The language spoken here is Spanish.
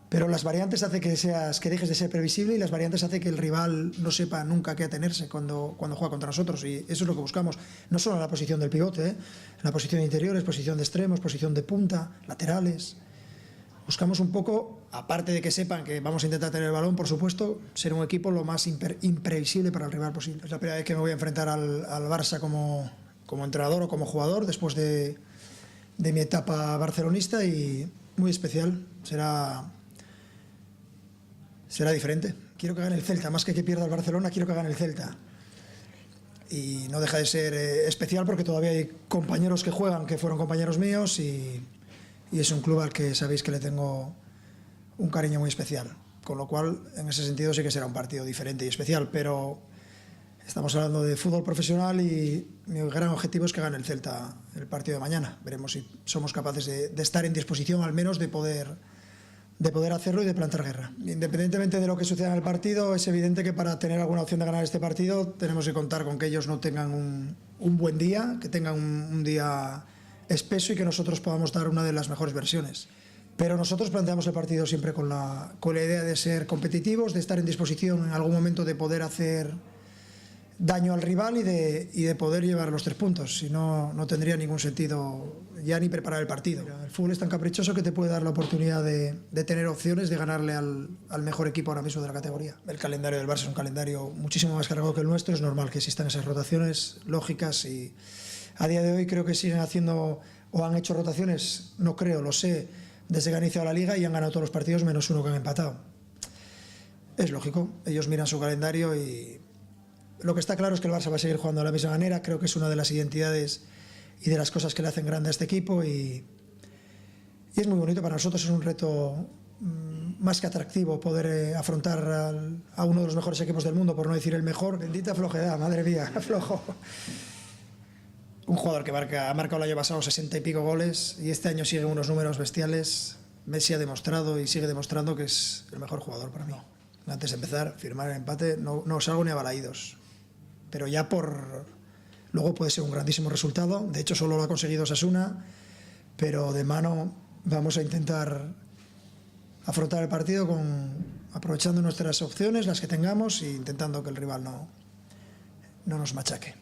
Pero las variantes hace que dejes de ser previsible, y las variantes hace que el rival no sepa nunca a qué atenerse cuando juega contra nosotros, y eso es lo que buscamos, no solo en la posición del pivote, en la posición de interiores, posición de extremos, posición de punta, laterales. Buscamos un poco, aparte de que sepan que vamos a intentar tener el balón, por supuesto, ser un equipo lo más imprevisible para el rival posible. Es la primera vez que me voy a enfrentar al Barça como entrenador o como jugador, después de mi etapa barcelonista, y muy especial. Será diferente. Quiero que gane el Celta, más que pierda el Barcelona, quiero que gane el Celta. Y no deja de ser especial porque todavía hay compañeros que juegan, que fueron compañeros míos, y es un club al que sabéis que le tengo un cariño muy especial. Con lo cual, en ese sentido sí que será un partido diferente y especial, pero estamos hablando de fútbol profesional y mi gran objetivo es que gane el Celta el partido de mañana. Veremos si somos capaces de estar en disposición, al menos de poder hacerlo y de plantar guerra. Independientemente de lo que suceda en el partido, es evidente que para tener alguna opción de ganar este partido tenemos que contar con que ellos no tengan un buen día, que tengan un día espeso, y que nosotros podamos dar una de las mejores versiones. Pero nosotros planteamos el partido siempre con la idea de ser competitivos, de estar en disposición en algún momento de poder hacer daño al rival y de poder llevar los 3 puntos. Si no, no tendría ningún sentido ya ni preparar el partido. El fútbol es tan caprichoso que te puede dar la oportunidad de tener opciones de ganarle al mejor equipo ahora mismo de la categoría. El calendario del Barça es un calendario muchísimo más cargado que el nuestro. Es normal que existan esas rotaciones lógicas, y a día de hoy creo que siguen haciendo o han hecho rotaciones, no creo, lo sé, desde que ha iniciado la Liga, y han ganado todos los partidos menos uno que han empatado. Es lógico, ellos miran su calendario, y lo que está claro es que el Barça va a seguir jugando de la misma manera. Creo que es una de las identidades y de las cosas que le hacen grande a este equipo, y es muy bonito para nosotros. Es un reto más que atractivo poder afrontar a uno de los mejores equipos del mundo, por no decir el mejor. Bendita flojedad, madre mía, flojo. Un jugador que ha marcado el año pasado 60 y pico goles, y este año sigue unos números bestiales. Messi ha demostrado y sigue demostrando que es el mejor jugador para mí. Antes de empezar, firmar el empate, no salgo ni a balaídos. Pero ya luego puede ser un grandísimo resultado. De hecho, solo lo ha conseguido Osasuna, pero de mano vamos a intentar afrontar el partido aprovechando nuestras opciones, las que tengamos, e intentando que el rival no nos machaque.